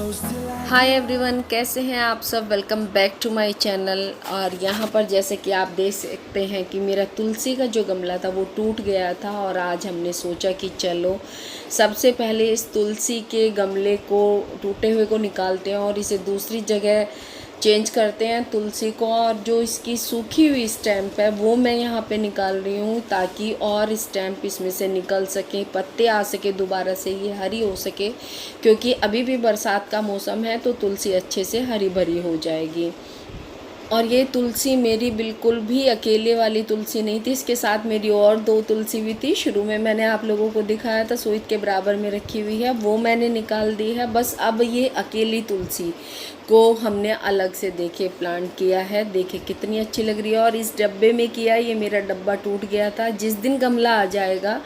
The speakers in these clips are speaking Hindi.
हाय एवरीवन, कैसे हैं आप सब। Welcome back to my channel. और यहाँ पर जैसे कि आप देख सकते हैं कि मेरा तुलसी का जो गमला था वो टूट गया था और आज हमने सोचा कि चलो सबसे पहले इस तुलसी के गमले को टूटे हुए को निकालते हैं और इसे दूसरी जगह चेंज करते हैं तुलसी को। और जो इसकी सूखी हुई स्टैम्प है वो मैं यहाँ पे निकाल रही हूँ ताकि और स्टैम्प इसमें से निकल सके, पत्ते आ सके, दोबारा से ये हरी हो सके, क्योंकि अभी भी बरसात का मौसम है तो तुलसी अच्छे से हरी भरी हो जाएगी। और ये तुलसी मेरी बिल्कुल भी अकेले वाली तुलसी नहीं थी, इसके साथ मेरी और दो तुलसी भी थी। शुरू में मैंने आप लोगों को दिखाया था सोइत के बराबर में रखी हुई है, वो मैंने निकाल दी है। बस अब ये अकेली तुलसी को हमने अलग से देखे प्लांट किया है। देखे कितनी अच्छी लग रही है। और इस डब्बे में किया, ये मेरा डब्बा टूट गया था। जिस दिन गमला आ जाएगा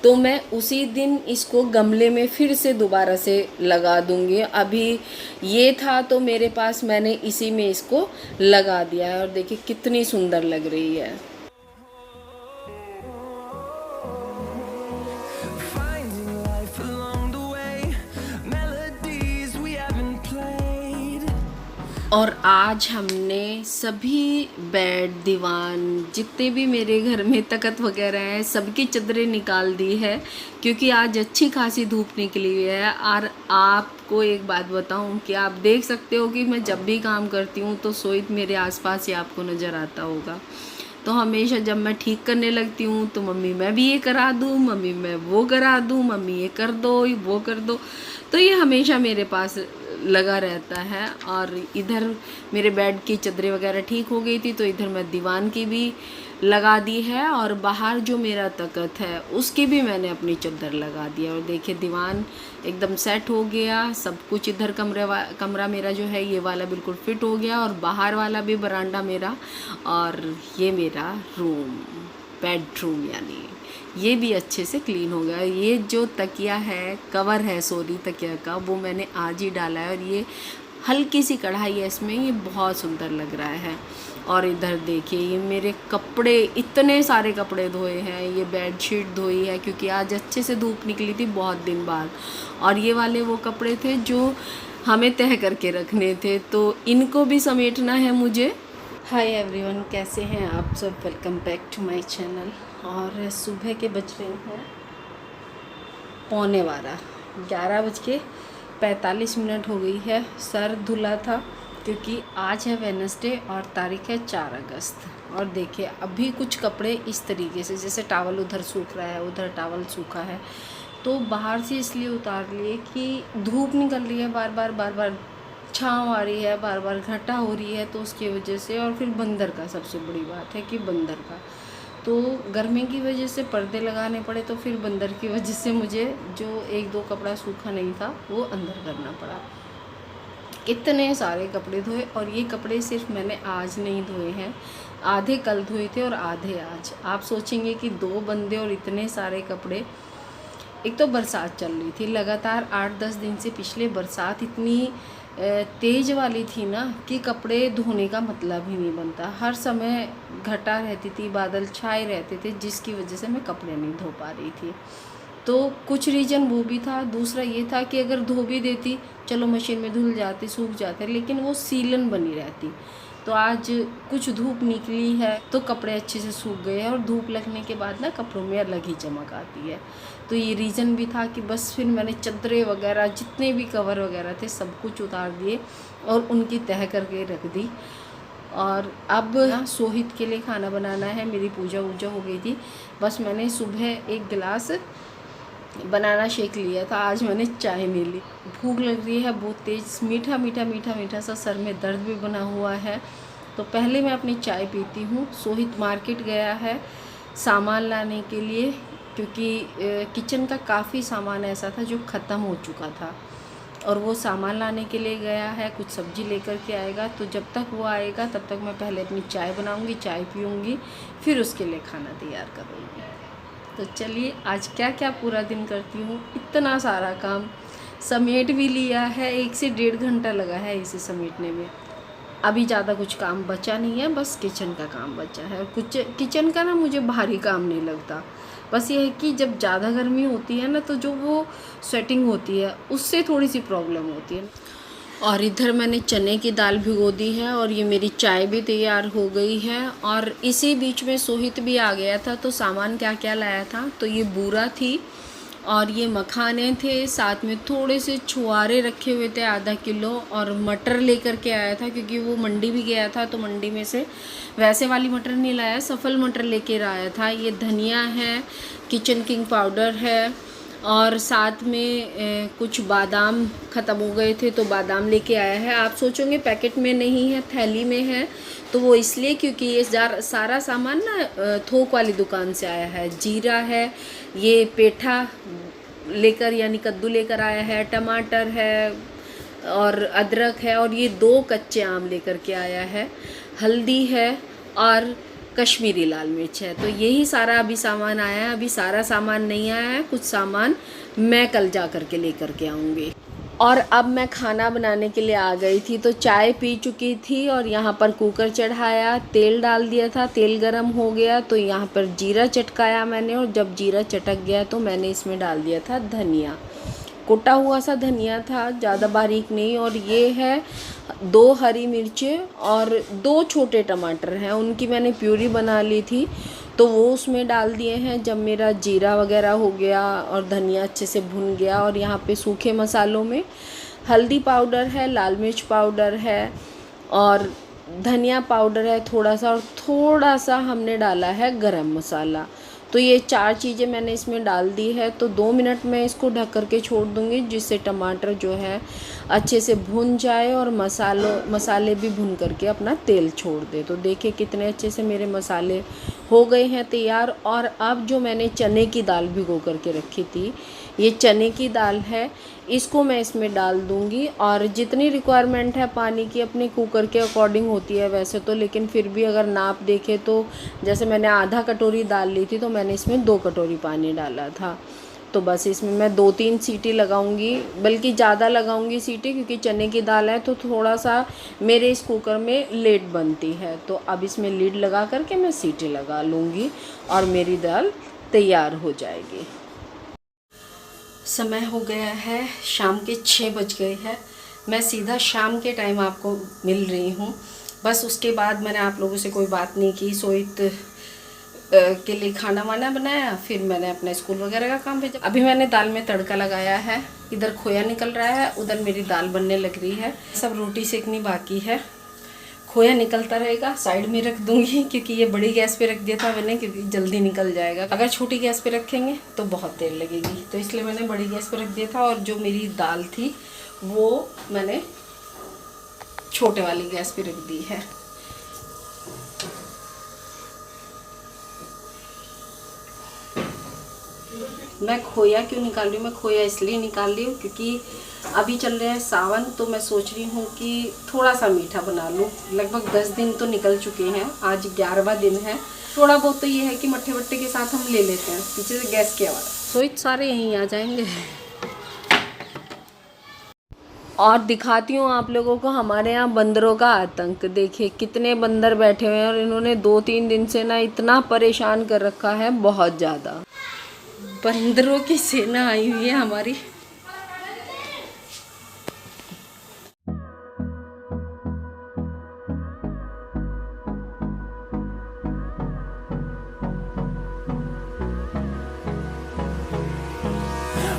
तो मैं उसी दिन इसको गमले में फिर से दोबारा से लगा दूंगी। अभी ये था तो मेरे पास, मैंने इसी में इसको लगा दिया है और देखिए कितनी सुंदर लग रही है। और आज हमने सभी बेड, दीवान, जितने भी मेरे घर में तख्त वगैरह हैं, सबकी चादरें निकाल दी है, क्योंकि आज अच्छी खासी धूप निकली हुई है। और आपको एक बात बताऊं कि आप देख सकते हो कि मैं जब भी काम करती हूं तो सोइत मेरे आसपास ही आपको नज़र आता होगा। तो हमेशा जब मैं ठीक करने लगती हूँ तो मम्मी मैं भी ये करा दूँ, मम्मी मैं वो करा दूँ, मम्मी ये कर दो, वो कर दो। तो ये हमेशा मेरे पास लगा रहता है। और इधर मेरे बेड की चादरें वगैरह ठीक हो गई थी तो इधर मैं दीवान की भी लगा दी है। और बाहर जो मेरा तख्त है उसकी भी मैंने अपनी चादर लगा दी है। और देखिए दीवान एकदम सेट हो गया, सब कुछ। इधर कमरा मेरा जो है ये वाला बिल्कुल फिट हो गया, और बाहर वाला भी बरांडा मेरा, और ये मेरा रूम, बेडरूम यानी ये भी अच्छे से क्लीन हो गया। ये जो तकिया है, कवर है सॉरी तकिया का, वो मैंने आज ही डाला है और ये हल्की सी कढ़ाई है इसमें, ये बहुत सुंदर लग रहा है। और इधर देखिए ये मेरे कपड़े, इतने सारे कपड़े धोए हैं। ये बेडशीट धोई है क्योंकि आज अच्छे से धूप निकली थी बहुत दिन बाद। और ये वाले वो कपड़े थे जो हमें तह करके रखने थे, तो इनको भी समेटना है मुझे। हाय एवरीवन, कैसे हैं आप सब। Welcome back to my channel. और सुबह के बज रहे हैं 11:15, 11:45 हो गई है। सर धुला था क्योंकि आज है वेडनेसडे और तारीख है 4 अगस्त। और देखिए अभी कुछ कपड़े इस तरीके से, जैसे टावल उधर सूख रहा है, उधर टावल सूखा है, तो बाहर से इसलिए उतार लिए कि धूप निकल रही है, बार बार छाँव आ रही है, बार बार घटा हो रही है, तो उसकी वजह से। और फिर बंदर का सबसे बड़ी बात है कि बंदर का, तो गर्मी की वजह से पर्दे लगाने पड़े, तो फिर बंदर की वजह से मुझे जो एक दो कपड़ा सूखा नहीं था वो अंदर करना पड़ा। इतने सारे कपड़े धोए, और ये कपड़े सिर्फ मैंने आज नहीं धोए हैं, आधे कल धोए थे और आधे आज। आप सोचेंगे कि 2 बंदे और इतने सारे कपड़े। एक तो बरसात चल रही थी लगातार 8-10 दिन से। पिछले बरसात इतनी तेज़ वाली थी ना कि कपड़े धोने का मतलब ही नहीं बनता। हर समय घटा रहती थी, बादल छाए रहते थे, जिसकी वजह से मैं कपड़े नहीं धो पा रही थी। तो कुछ रीज़न वो भी था। दूसरा ये था कि अगर धो भी देती, चलो मशीन में धुल जाते, सूख जाते, लेकिन वो सीलन बनी रहती। तो आज कुछ धूप निकली है तो कपड़े अच्छे से सूख गए हैं, और धूप लगने के बाद ना कपड़ों में अलग ही चमक आती है। तो ये रीज़न भी था कि बस फिर मैंने चादरें वगैरह, जितने भी कवर वगैरह थे, सब कुछ उतार दिए और उनकी तह करके रख दी। और अब सोहित के लिए खाना बनाना है। मेरी पूजा वूजा हो गई थी, बस मैंने सुबह एक गिलास बनाना शेक लिया था, आज मैंने चाय नहीं ली। भूख लग रही है बहुत तेज़, मीठा मीठा मीठा मीठा सा, सर में दर्द भी बना हुआ है। तो पहले मैं अपनी चाय पीती हूँ। सोहित मार्केट गया है सामान लाने के लिए, क्योंकि किचन का काफ़ी सामान ऐसा था जो ख़त्म हो चुका था, और वो सामान लाने के लिए गया है। कुछ सब्ज़ी लेकर के आएगा, तो जब तक वो आएगा तब तक मैं पहले अपनी चाय बनाऊँगी, चाय पीऊँगी, फिर उसके लिए खाना तैयार करूँगी। तो चलिए आज क्या क्या पूरा दिन करती हूँ। इतना सारा काम समेट भी लिया है, 1 से 1.5 घंटा लगा है इसे समेटने में। अभी ज़्यादा कुछ काम बचा नहीं है, बस किचन का काम बचा है। और कुछ किचन का ना मुझे भारी काम नहीं लगता, बस ये है कि जब ज़्यादा गर्मी होती है ना, तो जो वो स्वेटिंग होती है उससे थोड़ी सी प्रॉब्लम होती है। और इधर मैंने चने की दाल भिगो दी है और ये मेरी चाय भी तैयार हो गई है। और इसी बीच में सोहित भी आ गया था। तो सामान क्या क्या लाया था, तो ये बूरा थी और ये मखाने थे, साथ में थोड़े से छुआरे रखे हुए थे आधा किलो, और मटर लेकर के आया था क्योंकि वो मंडी भी गया था। तो मंडी में से वैसे वाली मटर नहीं लाया, सफल मटर लेकर आया था। ये धनिया है, किचन किंग पाउडर है, और साथ में कुछ बादाम ख़त्म हो गए थे तो बादाम लेके आया है। आप सोचोगे पैकेट में नहीं है, थैली में है, तो वो इसलिए क्योंकि ये सारा सामान ना थोक वाली दुकान से आया है। जीरा है, ये पेठा लेकर यानी कद्दू लेकर आया है, टमाटर है और अदरक है, और ये 2 कच्चे आम लेकर के आया है, हल्दी है और कश्मीरी लाल मिर्च है। तो यही सारा अभी सामान आया है। अभी सारा सामान नहीं आया है, कुछ सामान मैं कल जा कर के लेकर के आऊँगी। और अब मैं खाना बनाने के लिए आ गई थी। तो चाय पी चुकी थी और यहाँ पर कुकर चढ़ाया, तेल डाल दिया था, तेल गरम हो गया तो यहाँ पर जीरा चटकाया मैंने, और जब जीरा चटक गया तो मैंने इसमें डाल दिया था धनिया, कुटा हुआ सा धनिया था, ज़्यादा बारीक नहीं। और ये है 2 हरी मिर्चें और 2 छोटे टमाटर हैं, उनकी मैंने प्यूरी बना ली थी तो वो उसमें डाल दिए हैं। जब मेरा जीरा वगैरह हो गया और धनिया अच्छे से भुन गया, और यहाँ पे सूखे मसालों में हल्दी पाउडर है, लाल मिर्च पाउडर है और धनिया पाउडर है थोड़ा सा, और थोड़ा सा हमने डाला है गरम मसाला। तो ये 4 चीज़ें मैंने इसमें डाल दी है। तो 2 मिनट में इसको ढक कर के छोड़ दूँगी, जिससे टमाटर जो है अच्छे से भुन जाए और मसाले भी भुन करके अपना तेल छोड़ दे। तो देखिए कितने अच्छे से मेरे मसाले हो गए हैं तैयार। और अब जो मैंने चने की दाल भिगो करके रखी थी, ये चने की दाल है, इसको मैं इसमें डाल दूँगी। और जितनी रिक्वायरमेंट है पानी की अपने कुकर के अकॉर्डिंग होती है वैसे तो, लेकिन फिर भी अगर नाप देखें तो जैसे मैंने आधा कटोरी दाल ली थी तो मैंने इसमें 2 कटोरी पानी डाला था। तो बस इसमें मैं 2-3 सीटी लगाऊंगी, बल्कि ज़्यादा लगाऊंगी सीटी, क्योंकि चने की दाल है तो थोड़ा सा मेरे इस कुकर में लेट बनती है। तो अब इसमें लीड लगा करके मैं सीटी लगा लूँगी और मेरी दाल तैयार हो जाएगी। समय हो गया है, शाम के 6 बज गए हैं। मैं सीधा शाम के टाइम आपको मिल रही हूँ। बस उसके बाद मैंने आप लोगों से कोई बात नहीं की। सोहित के लिए खाना वाना बनाया, फिर मैंने अपना स्कूल वगैरह का काम भेजा। अभी मैंने दाल में तड़का लगाया है, इधर खोया निकल रहा है, उधर मेरी दाल बनने लग रही है। सब रोटी सेकनी बाकी है, खोया निकलता रहेगा, साइड में रख दूंगी क्योंकि ये बड़ी गैस पे रख दिया था मैंने, क्योंकि जल्दी निकल जाएगा। अगर छोटी गैस पे रखेंगे तो बहुत देर लगेगी, तो इसलिए मैंने बड़ी गैस पे रख दिया था। और जो मेरी दाल थी वो मैंने छोटे वाली गैस पे रख दी है। मैं खोया क्यों निकाल रही हूँ? मैं खोया इसलिए निकाल रही हूँ क्योंकि अभी चल रहे हैं सावन, तो मैं सोच रही हूँ कि थोड़ा सा मीठा बना लूँ। लगभग 10 दिन तो निकल चुके हैं, आज 11वां दिन है। थोड़ा बहुत तो ये है कि मट्ठे वट्टे के साथ हम ले लेते हैं। पीछे से गैस की आवाज़, सोच सारे यहीं आ जाएंगे। और दिखाती हूँ आप लोगों को हमारे यहाँ बंदरों का आतंक। देखिए कितने बंदर बैठे हुए हैं, और इन्होंने 2-3 दिन से ना इतना परेशान कर रखा है, बहुत ज़्यादा। बंदरों की सेना आई हुई है हमारी।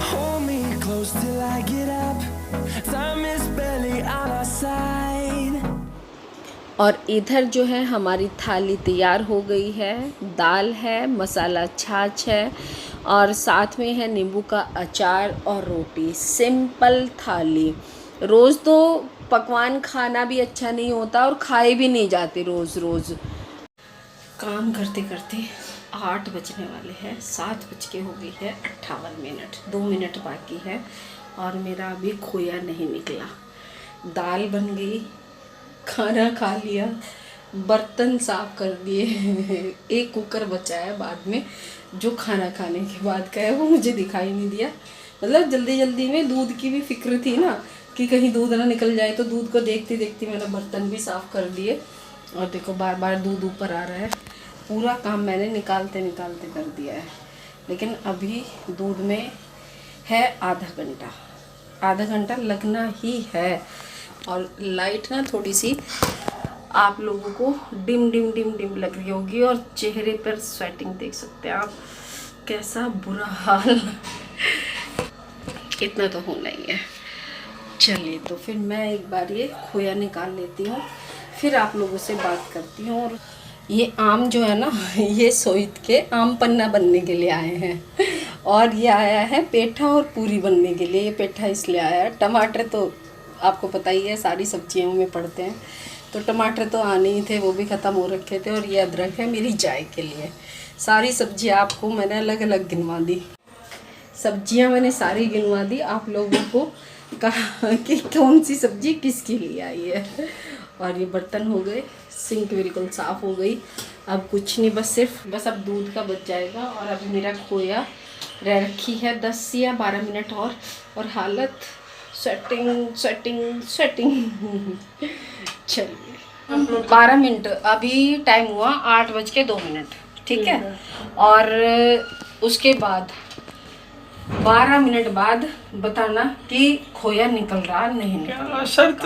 Hold me close till I get up. Time is barely on our side. और इधर जो है हमारी थाली तैयार हो गई है। दाल है, मसाला छाछ है, और साथ में है नींबू का अचार और रोटी। सिंपल थाली। रोज़ तो पकवान खाना भी अच्छा नहीं होता और खाए भी नहीं जाते रोज़ रोज़। काम करते करते 8 बजने वाले हैं, 7 बज के हो गई है 58 मिनट, 2 मिनट बाकी है और मेरा अभी खोया नहीं निकला। दाल बन गई, खाना खा लिया, बर्तन साफ कर दिए। एक कुकर बचा है बाद में, जो खाना खाने के बाद का है, वो मुझे दिखाई नहीं दिया। मतलब जल्दी जल्दी में दूध की भी फिक्र थी ना कि कहीं दूध ना निकल जाए, तो दूध को देखती देखती मैंने बर्तन भी साफ़ कर दिए। और देखो बार बार दूध ऊपर आ रहा है। पूरा काम मैंने निकालते निकालते कर दिया है, लेकिन अभी दूध में है आधा घंटा। आधा घंटा लगना ही है, और लाइट ना थोड़ी सी आप लोगों को डिम डिम डिम डिम लग रही होगी और चेहरे पर स्वेटिंग देख सकते हैं आप, कैसा बुरा हाल। इतना तो होना ही है। चलिए तो फिर मैं एक बार ये खोया निकाल लेती हूँ, फिर आप लोगों से बात करती हूँ। और ये आम जो है ना, ये सोहित के आम पन्ना बनने के लिए आए हैं और ये आया है पेठा और पूरी बनने के लिए। ये पेठा इसलिए आया है, टमाटर तो आपको पता ही है सारी सब्जियों में पड़ते हैं, तो टमाटर तो आने ही थे, वो भी ख़त्म हो रखे थे। और ये अदरक है मेरी चाय के लिए। सारी सब्जियाँ आपको मैंने अलग अलग गिनवा दी, सब्जियाँ मैंने सारी गिनवा दी, आप लोगों को कहा कि कौन सी सब्जी किसके लिए आई है। और ये बर्तन हो गए, सिंक बिल्कुल साफ़ हो गई। अब कुछ नहीं, बस अब दूध का बच जाएगा। और अब मेरा खोया रह रखी है 10 या 12 मिनट और हालत स्वेटिंग स्वेटिंग स्वेटिंग। चलिए 12 मिनट, अभी टाइम हुआ 8:02, ठीक है। और उसके बाद 12 मिनट बाद बताना कि खोया निकल रहा नहीं निकल रहा। शर्त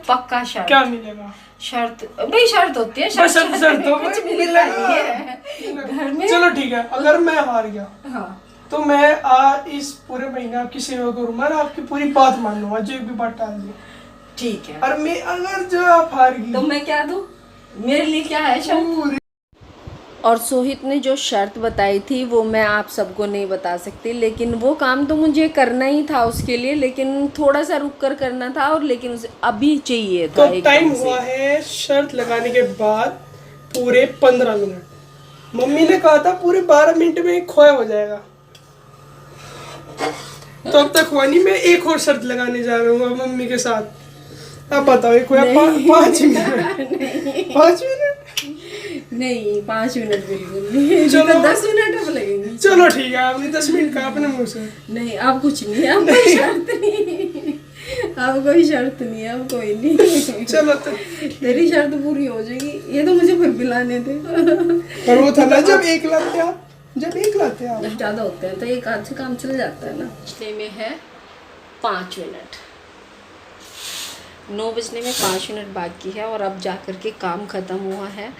पक्का शर्त। क्या मिलेगा? शर्त भाई, शर्त होती है, शर्त हो कुछ मिलता नहीं है घर में। चलो ठीक है, अगर मैं हार गया हाँ तो मैं आज इस पूरे महीने आपकी सेवा करूंगा और आपकी पूरी बात मानूंगा, जो भी बात टाल दी। ठीक है। और मैं अगर जो आप हार गई तो मैं क्या दूं? मेरे लिए क्या है शर्त? और सोहित ने जो शर्त बताई थी वो मैं आप सबको नहीं बता सकती, लेकिन वो काम तो मुझे करना ही था उसके लिए, लेकिन थोड़ा सा रुक कर करना था। और लेकिन उसे अभी चाहिए था तो टाइम हुआ है शर्त लगाने के बाद पूरे 15 मिनट। मम्मी ने कहा था पूरे 12 मिनट में खोया हो जाएगा, तो अब तक हुआ नहीं। मैं एक और शर्त लगाने जा रहा हूँ मम्मी के साथ। अब बताओ ये खोया 5 मिनट? 5 मिनट नहीं, 5 मिनट बिल्कुल नहीं। चलो 10 मिनट अब लगेंगे। चलो ठीक है, आपने 10 मिनट कहा अपने मुँह से। नहीं अब कुछ नहीं, अब कोई शर्त नहीं, अब कोई शर्त नहीं, अब कोई नहीं। चलो तो तेरी शर्त पूरी हो जाएगी। ये तो मुझे फिर बुलाने थे। पर वो था ना जब एक लाते आप, जब ज़्यादा होते हैं तो एक आध से काम चल जाता है ना। पिछले में है 5 मिनट, 9 बजने में 5 मिनट बाकी है और अब जा कर के काम ख़त्म हुआ है।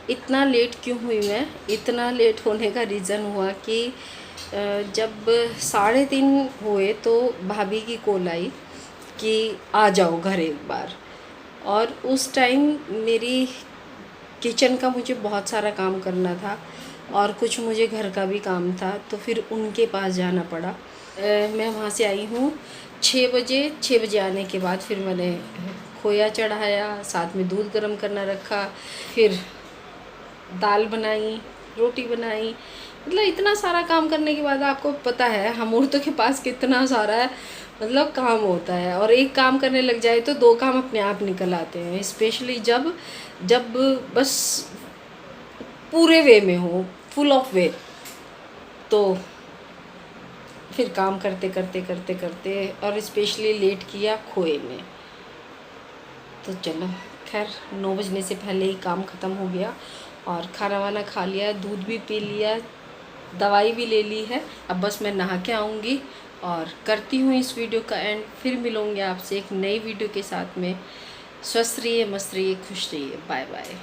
इतना लेट क्यों हुई मैं? इतना लेट होने का रीज़न हुआ कि जब 3:30 हुए तो भाभी की कॉल आई कि आ जाओ घर एक बार। और उस टाइम मेरी किचन का मुझे बहुत सारा काम करना था और कुछ मुझे घर का भी काम था, तो फिर उनके पास जाना पड़ा। मैं वहाँ से आई हूँ 6 बजे। 6 बजे आने के बाद फिर मैंने खोया चढ़ाया, साथ में दूध गर्म करना रखा, फिर दाल बनाई, रोटी बनाई। मतलब इतना सारा काम करने के बाद आपको पता है हम औरतों के पास कितना सारा है, मतलब काम होता है। और एक काम करने लग जाए तो 2 काम अपने आप निकल आते हैं, स्पेशली जब बस पूरे वे में हो, फुल ऑफ वे, तो फिर काम करते करते करते करते और स्पेशली लेट किया खोए में। तो चलो खैर 9 बजने से पहले ही काम ख़त्म हो गया और खाना वाना खा लिया, दूध भी पी लिया, दवाई भी ले ली है। अब बस मैं नहा के आऊँगी और करती हूँ इस वीडियो का एंड। फिर मिलूँगी आपसे एक नई वीडियो के साथ में। स्वस्थ रहिए, मस्त रहिए, खुश रहिए। Bye bye.